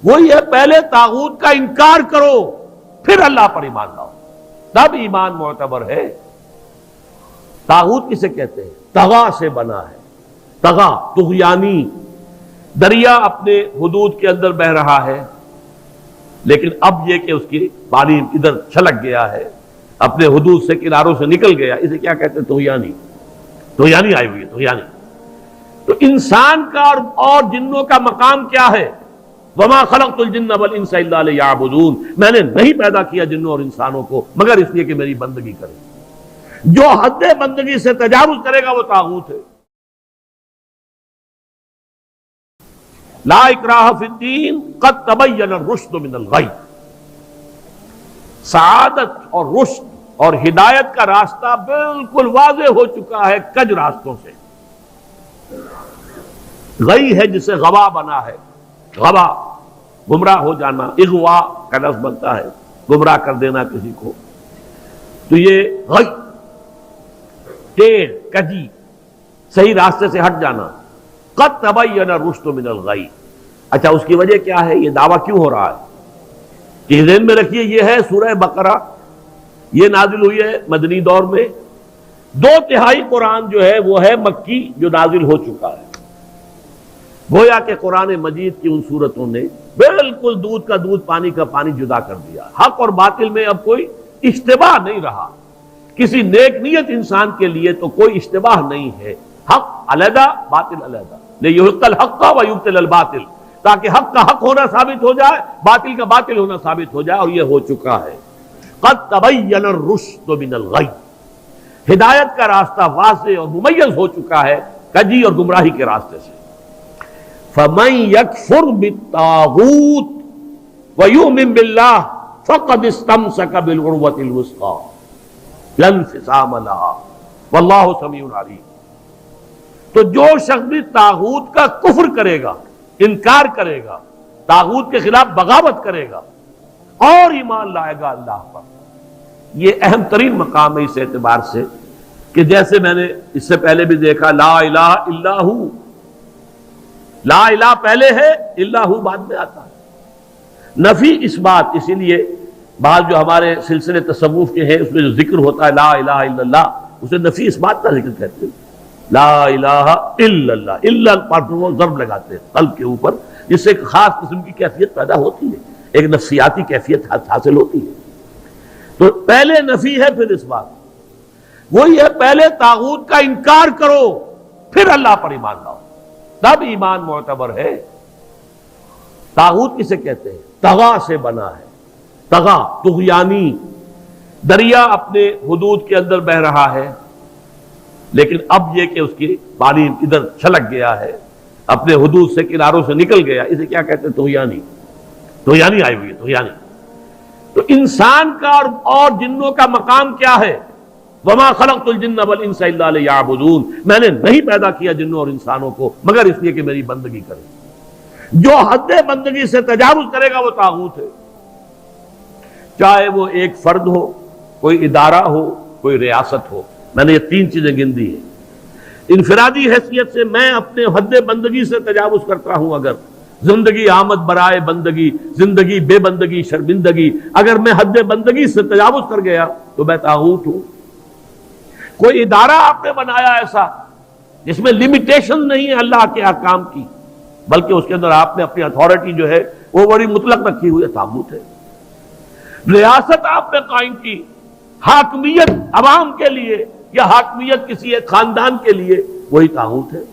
وہی ہے پہلے طاغوت کا انکار کرو پھر اللہ پر ایمان لاؤ، تب ایمان معتبر ہے۔ طاغوت کسے کہتے ہیں؟ طغا سے بنا ہے، طغا طغیانی، دریا اپنے حدود کے اندر بہ رہا ہے لیکن اب یہ کہ اس کی پانی ادھر چھلک گیا ہے، اپنے حدود سے کناروں سے نکل گیا، اسے کیا کہتے ہیں؟ طغیانی، طغیانی آئی ہوئی ہے، طغیانی۔ تو انسان کا اور جنوں کا مقام کیا ہے؟ وما خلقت الجن والانس الا لیعبدون، میں نے نہیں پیدا کیا جنوں اور انسانوں کو مگر اس لیے کہ میری بندگی کریں۔ جو حد بندگی سے تجاوز کرے گا وہ طاغوت ہے۔ لا اکراہ فی الدین قد تبین الرشد من الغی، سعادت اور رشد اور ہدایت کا راستہ بالکل واضح ہو چکا ہے کج راستوں سے۔ غی ہے جسے غوا بنا ہے، غوا گمراہ ہو جانا، اغوا کا لفظ بنتا ہے گمراہ کر دینا کسی کو، تو یہ غی ٹیڑھ کجی صحیح راستے سے ہٹ جانا۔ قد تبین الرشد من الغی، اچھا اس کی وجہ کیا ہے؟ یہ دعویٰ کیوں ہو رہا ہے کہ ذہن میں رکھیے یہ ہے سورہ بقرہ، یہ نازل ہوئی ہے مدنی دور میں، 2/3 قرآن جو ہے وہ ہے مکی جو نازل ہو چکا ہے۔ گویا کہ قرآن مجید کی ان صورتوں نے بالکل دودھ کا دودھ پانی کا پانی جدا کر دیا، حق اور باطل میں اب کوئی اشتباہ نہیں رہا، کسی نیک نیت انسان کے لیے تو کوئی اشتباہ نہیں ہے، حق علیحدہ باطل علیحدہ، لیحق الحق ویبطل الباطل، تاکہ حق کا حق ہونا ثابت ہو جائے، باطل کا باطل ہونا ثابت ہو جائے، اور یہ ہو چکا ہے۔ قد تبین الرشد من الغی، ہدایت کا راستہ واضح اور ممیز ہو چکا ہے کجی اور گمراہی کے راستے سے۔ فَمَن يَكْفُرْ بِالطَّاغُوتِ وَيُؤْمِن بِاللَّهِ فَقَدِ اسْتَمْسَكَ بِالْعُرْوَةِ الْوُثْقَىٰ لَا انفصام لَهَا وَاللَّهُ سَمِيعٌ عَلِيمٌ۔ تو جو شخص بھی طاغوت کا کفر کرے گا، انکار کرے گا، طاغوت کے خلاف بغاوت کرے گا اور ایمان لائے گا اللہ پر، یہ اہم ترین مقام ہے اس اعتبار سے کہ جیسے میں نے اس سے پہلے بھی دیکھا، لا الہ الا ہو، لا الہ پہلے ہے، الا ہو بعد میں آتا ہے، نفی اس بات، اسی لیے بعض جو ہمارے سلسلے تصوف کے ہیں اس میں جو ذکر ہوتا ہے لا الہ الا اللہ، اسے نفی اس بات کا ذکر کہتے ہیں، لا الہ الا اللہ، الا پر وہ ضرب لگاتے ہیں قلب کے اوپر، جس سے ایک خاص قسم کی کیفیت پیدا ہوتی ہے، ایک نفسیاتی کیفیت حاصل ہوتی ہے۔ تو پہلے نفی ہے پھر اس بات، وہی ہے پہلے طاغوت کا انکار کرو پھر اللہ پر ایمان لاؤ، تب ایمان معتبر ہے۔ طاغوت کسے کہتے ہیں؟ طغا سے بنا ہے، طغا طغیانی، دریا اپنے حدود کے اندر بہ رہا ہے لیکن اب یہ کہ اس کی پانی ادھر چھلک گیا ہے، اپنے حدود سے کناروں سے نکل گیا، اسے کیا کہتے ہیں؟ طغیانی، طغیانی آئی ہوئی ہے، طغیانی۔ تو انسان کا اور جنوں کا مقام کیا ہے؟ وما خلقت الجن والانس الا لیعبدون، میں نے نہیں پیدا کیا جنوں اور انسانوں کو مگر اس لیے کہ میری بندگی کریں۔ جو حد بندگی سے تجاوز کرے گا وہ طاغوت ہے، چاہے وہ ایک فرد ہو، کوئی ادارہ ہو، کوئی ریاست ہو۔ میں نے یہ 3 چیزیں گن دی ہیں۔ انفرادی حیثیت سے میں اپنے حد بندگی سے تجاوز کرتا ہوں، اگر زندگی آمد برائے بندگی، زندگی بے بندگی شرمندگی، اگر میں حد بندگی سے تجاوز کر گیا تو میں طاغوت ہوں۔ کوئی ادارہ آپ نے بنایا ایسا جس میں لمیٹیشن نہیں ہے اللہ کے احکام کی، بلکہ اس کے اندر آپ نے اپنی اتھارٹی جو ہے وہ بڑی مطلق رکھی ہوئی ہے، طاغوت ہے۔ ریاست آپ نے قائم کی، حاکمیت عوام کے لیے یا حاکمیت کسی ایک خاندان کے لیے، وہی طاغوت ہے۔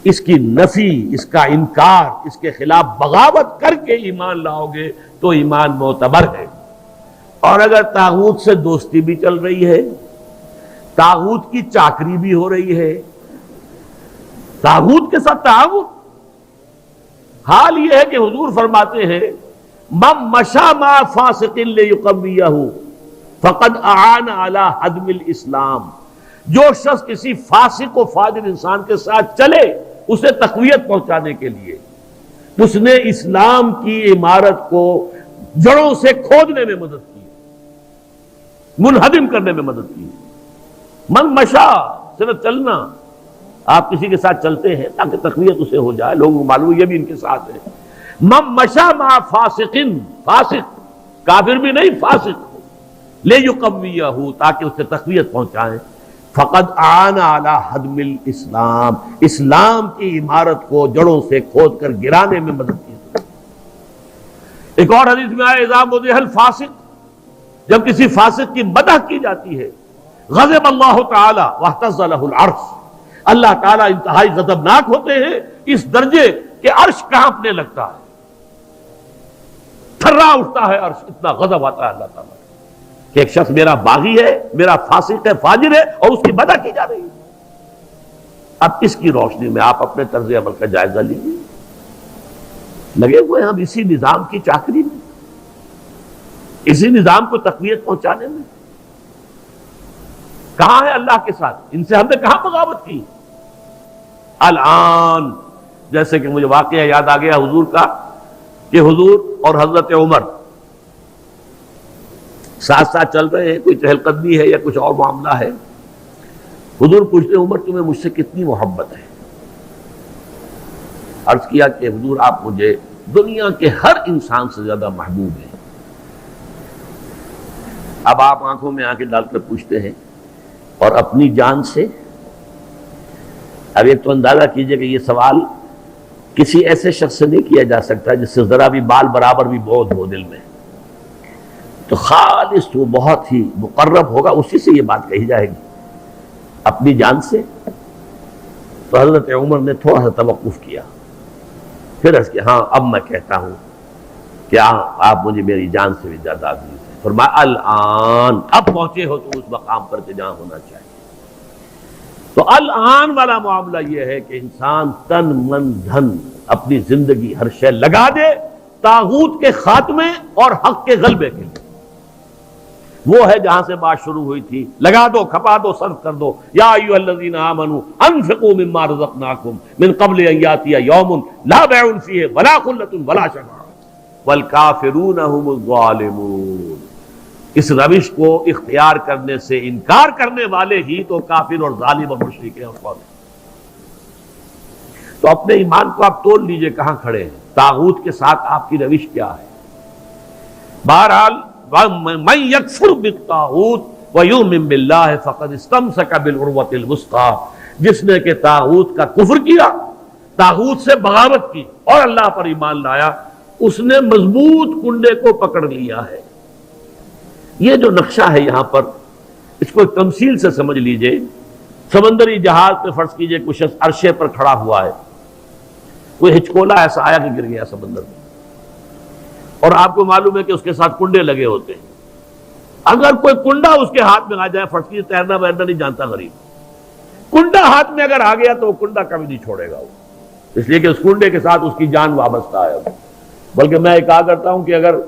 اس کی نفی، اس کا انکار، اس کے خلاف بغاوت کر کے ایمان لاؤ گے تو ایمان معتبر ہے۔ اور اگر طاغوت سے دوستی بھی چل رہی ہے، طاغوت کی چاکری بھی ہو رہی ہے، طاغوت کے ساتھ تعاون، حال یہ ہے کہ حضور فرماتے ہیں من مشى مع فاسق ليقويه فقد اعان على هدم الاسلام، جو شخص کسی فاسق و فاجر انسان کے ساتھ چلے اسے تقویت پہنچانے کے لیے، اس نے اسلام کی عمارت کو جڑوں سے کھودنے میں مدد کی، منہدم کرنے میں مدد کی۔ من مشا صرف چلنا، آپ کسی کے ساتھ چلتے ہیں تاکہ تقویت اسے ہو جائے، لوگوں کو معلوم یہ بھی ان کے ساتھ ہے۔ من مشا مع فاسقن، فاسق کافر بھی نہیں، فاسق ہو، لیقویہ، تاکہ اسے تقویت پہنچائیں، فقد اعان علی ہدم الاسلام، اسلام کی عمارت کو جڑوں سے کھود کر گرانے میں مدد کی۔ ایک اور حدیث میں آیا اذا مدح الفاسق، جب کسی فاسق کی مدح کی جاتی ہے، غضب اللہ تعالی واہتز لہ العرش، اللہ تعالیٰ انتہائی غضبناک ہوتے ہیں اس درجے کہ عرش کانپنے لگتا ہے، تھرا اٹھتا ہے عرش، اتنا غضب آتا ہے اللہ تعالیٰ کہ ایک شخص میرا باغی ہے، میرا فاسق ہے، فاجر ہے، اور اس کی مدح کی جا رہی ہے۔ اب اس کی روشنی میں آپ اپنے طرز عمل کا جائزہ لیجیے، لگے ہوئے ہم اسی نظام کی چاکری میں، اسی نظام کو تقویت پہنچانے میں۔ کہاں ہے اللہ کے ساتھ؟ ان سے ہم نے کہاں بغاوت کی؟ الآن جیسے کہ مجھے واقعہ یاد آ گیا حضور کا، کہ حضور اور حضرت عمر ساتھ ساتھ چل رہے ہیں، کوئی چہل قدمی ہے یا کچھ اور معاملہ ہے، حضور پوچھتے عمر تمہیں مجھ سے کتنی محبت ہے؟ عرض کیا کہ حضور آپ مجھے دنیا کے ہر انسان سے زیادہ محبوب ہیں۔ اب آپ آنکھوں میں آنکھیں ڈال کر پوچھتے ہیں اور اپنی جان سے؟ اب ایک تو اندازہ کیجئے کہ یہ سوال کسی ایسے شخص سے نہیں کیا جا سکتا جس سے ذرا بھی بال برابر بھی بودھ ہو دل میں، تو خالص وہ بہت ہی مقرب ہوگا، اسی سے یہ بات کہی جائے گی۔ اپنی جان سے؟ تو حضرت عمر نے تھوڑا سا توقف کیا، پھر عرض کیا ہاں اب میں کہتا ہوں کہ آپ مجھے میری جان سے بھی زیادہ عزیز ہیں۔ فرمایا الآن، اب پہنچے ہو تو اس مقام پر کہ جہاں ہونا چاہیے۔ تو الآن والا معاملہ یہ ہے کہ انسان تن من دھن اپنی زندگی ہر شے لگا دے طاغوت کے خاتمے اور حق کے غلبے کے لیے۔ وہ ہے جہاں سے بات شروع ہوئی تھی، لگا دو، کھپا دو، صرف کر دو۔ یا ایھا الذین آمنوا انفقوا مما رزقناکم من قبل ان یاتی یوم لا بیع فیہ ولا خلۃ ولا شفاعۃ والکافرون هم الظالمون۔ اس روش کو اختیار کرنے سے انکار کرنے والے ہی تو کافر اور ظالم اور مشرک ہیں اور کون ہیں۔ تو اپنے ایمان کو آپ تول لیجئے کہاں کھڑے ہیں، طاغوت کے ساتھ آپ کی روش کیا ہے۔ بہرحال من یکفر بالطاغوت ویؤمن باللہ فقد استمسک بالعروۃ الوثقی، جس نے کہ طاغوت کا کفر کیا، طاغوت سے بغاوت کی اور اللہ پر ایمان لایا، اس نے مضبوط کنڈے کو پکڑ لیا ہے۔ یہ جو نقشہ ہے یہاں پر، اس کو ایک تمثیل سے سمجھ لیجئے۔ سمندری جہاز پہ فرض کیجئے کچھ شخص عرشے پر کھڑا ہوا ہے، کوئی ہچکولا ایسا آیا کہ گر گیا سمندر میں، اور آپ کو معلوم ہے کہ اس کے ساتھ کنڈے لگے ہوتے ہیں۔ اگر کوئی کنڈا اس کے ہاتھ میں آ جائے، فرض کیجئے تیرنا ویرنا نہیں جانتا غریب، کنڈا ہاتھ میں اگر آ گیا تو وہ کنڈا کبھی نہیں چھوڑے گا وہ، اس لیے کہ اس کنڈے کے ساتھ اس کی جان وابستہ ہے۔ بلکہ میں کہا کرتا ہوں کہ اگر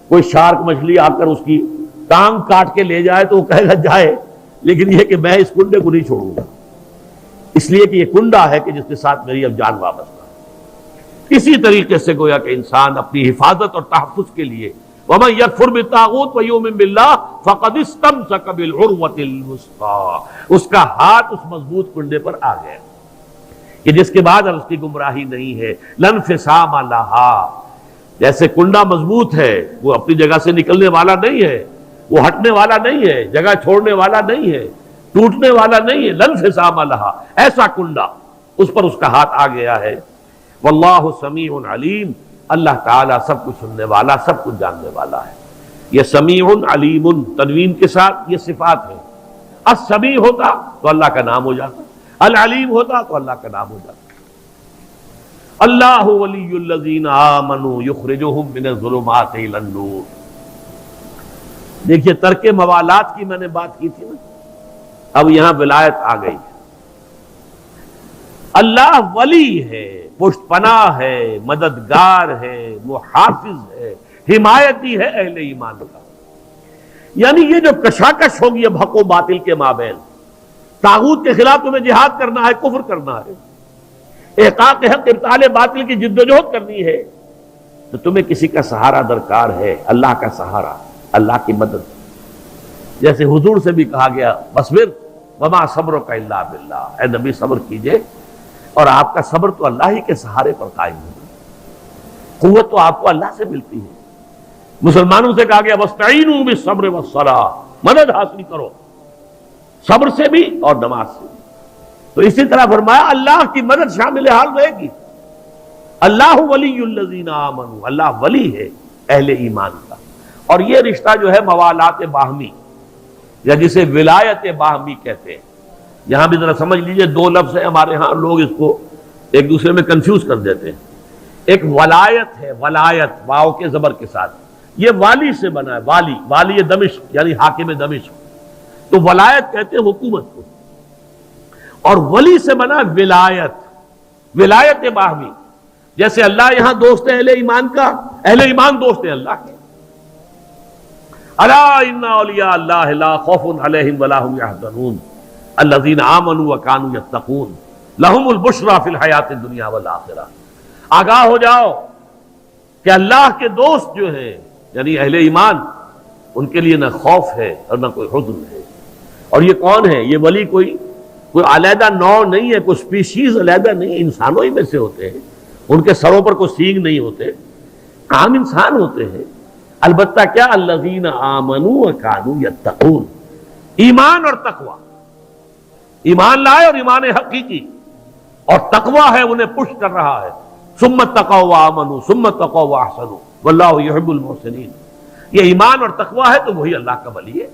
کوئی شارک مچھلی آ کر اس کی ٹانگ کاٹ کے لے جائے تو وہ کہے گا جائے، لیکن یہ کہ میں اس کنڈے کو نہیں چھوڑوں گا، اس لیے کہ یہ کنڈا ہے کہ جس کے ساتھ میری اب جان وابستہ ہے۔ اسی طریقے سے گویا کہ انسان اپنی حفاظت اور تحفظ کے لیے وَمَن يَكْفُرْ بِالطَّاغُوتِ وَيُؤْمِن بِاللَّهِ فَقَدِ اسْتَمْسَكَ بِالْعُرْوَةِ الْوُثْقَىٰ، اس کا ہاتھ اس مضبوط کنڈے پر آ گیا کہ جس کے بعد اب اس کی گمراہی نہیں ہے۔ لَا انفصام لَهَا، جیسے کنڈا مضبوط ہے، وہ اپنی جگہ سے نکلنے والا نہیں ہے، وہ ہٹنے والا نہیں ہے، جگہ چھوڑنے والا نہیں ہے، ٹوٹنے والا نہیں ہے۔ لَا انفصام لَهَا، ایسا کنڈا اس پر اس کا ہاتھ آ گیا ہے۔ واللہ سمیع علیم، اللہ تعالیٰ سب کچھ سننے والا، سب کچھ جاننے والا ہے۔ یہ سمیع علیم تنوین کے ساتھ یہ صفات ہے۔ السمیع ہوتا تو اللہ کا نام ہو جاتا، العلیم ہوتا تو اللہ کا نام ہو جاتا۔ اللہ ولی الذین آمنوا یخرجہم من الظلمات الی النور۔ دیکھیے ترک موالات کی میں نے بات کی تھی نا، اب یہاں ولایت آ گئی۔ اللہ ولی ہے، پشت پناہ ہے، مددگار ہے، محافظ ہے، حمایتی ہے اہل ایمان کا۔ یعنی یہ جو کشاکش ہوگی اب حق و باطل کے مابین، طاغوت کے خلاف تمہیں جہاد کرنا ہے، کفر کرنا ہے، احقاق حق ابطال باطل کی جدوجہد کرنی ہے، تو تمہیں کسی کا سہارا درکار ہے، اللہ کا سہارا، اللہ کی مدد۔ جیسے حضور سے بھی کہا گیا وَاصْبِرْ وَمَا صَبْرُكَ إِلَّا بِاللَّهِ، اے نبی صبر کیجئے اور آپ کا صبر تو اللہ ہی کے سہارے پر قائم ہے۔ قوت تو آپ کو اللہ سے ملتی ہے. مسلمانوں سے کہا گیا وَاسْتَعِينُوا بِالصَّبْرِ وَالصَّلَاةِ، مدد حاصل کرو صبر سے بھی اور نماز سے بھی. تو اسی طرح فرمایا اللہ کی مدد شامل حال رہے گی. اللہ ولی الذین آمنوا، اللہ ولی ہے اہل ایمان کا. اور یہ رشتہ جو ہے موالات باہمی یا جسے ولایت باہمی کہتے ہیں. یہاں بھی ذرا سمجھ لیجئے، دو لفظ ہیں ہمارے ہاں، لوگ اس کو ایک دوسرے میں کنفیوز کر دیتے ہیں. ایک ولایت ہے، ولایت واو کے زبر کے ساتھ، یہ والی سے بنا ہے، والی، والی دمشق یعنی حاکم دمشق. تو ولایت کہتے ہیں حکومت کو، اور ولی سے بنا ولایت، ولایت باہمی. جیسے اللہ یہاں دوست ہے اہل ایمان کا، اہل ایمان دوست ہیں اللہ کے. الا ان اولیاء اللہ لا خوف علیہم ولا هم يحزنون الذین آمنوا وکانوا یتقون لهم البشری فی الحیاۃ الدنیا والآخرہ. آگاہ ہو جاؤ کہ اللہ کے دوست جو ہیں یعنی اہل ایمان، ان کے لیے نہ خوف ہے اور نہ کوئی حزن ہے. اور یہ کون ہے؟ یہ ولی کوئی علیحدہ نوع نہیں ہے، کوئی سپیشیز علیحدہ نہیں، انسانوں ہی میں سے ہوتے ہیں. ان کے سروں پر کوئی سینگ نہیں ہوتے، عام انسان ہوتے ہیں. البتہ کیا؟ الذین آمنوا وکانوا یتقون، ایمان اور تقوی، ایمان لائے اور ایمان حقیقی، اور تقوی ہے انہیں پش کر رہا ہے. ثم اتقوا وآمنوا ثم اتقوا واحسنوا واللہ یحب المحسنین. یہ ایمان اور تقوی ہے تو وہی اللہ کا ولی ہے.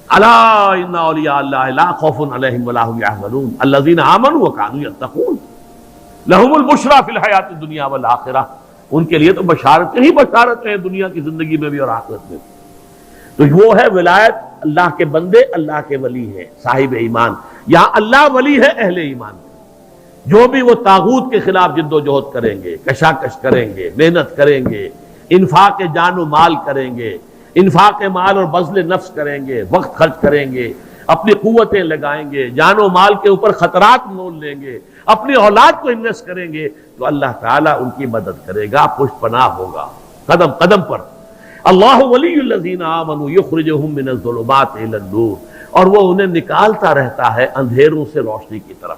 الا ان اولیاء اللہ لا خوف علیہم ولا هم يحزنون الذین آمنوا وکانوا یتقون لهم البشری فی الحیاۃ الدنیا والآخرہ. ان کے لیے تو بشارتیں ہی بشارتیں ہیں دنیا کی زندگی میں بھی اور آخرت میں بھی. تو وہ ہے ولایت، اللہ کے بندے اللہ کے ولی ہے صاحب ایمان. یہاں اللہ ولی ہے اہل ایمان. جو بھی وہ طاغوت کے خلاف جد و جہد کریں گے، کشاکش کریں گے، محنت کریں گے، انفاق جان و مال کریں گے، انفاق مال اور بذل نفس کریں گے، وقت خرچ کریں گے، اپنی قوتیں لگائیں گے، جان و مال کے اوپر خطرات مول لیں گے، اپنی اولاد کو انویسٹ کریں گے، تو اللہ تعالیٰ ان کی مدد کرے گا، پشت پناہ ہوگا قدم قدم پر. اللہ ولی الذین آمنوا یخرجہم من الظلمات الی النور، اور وہ انہیں نکالتا رہتا ہے اندھیروں سے روشنی کی طرف.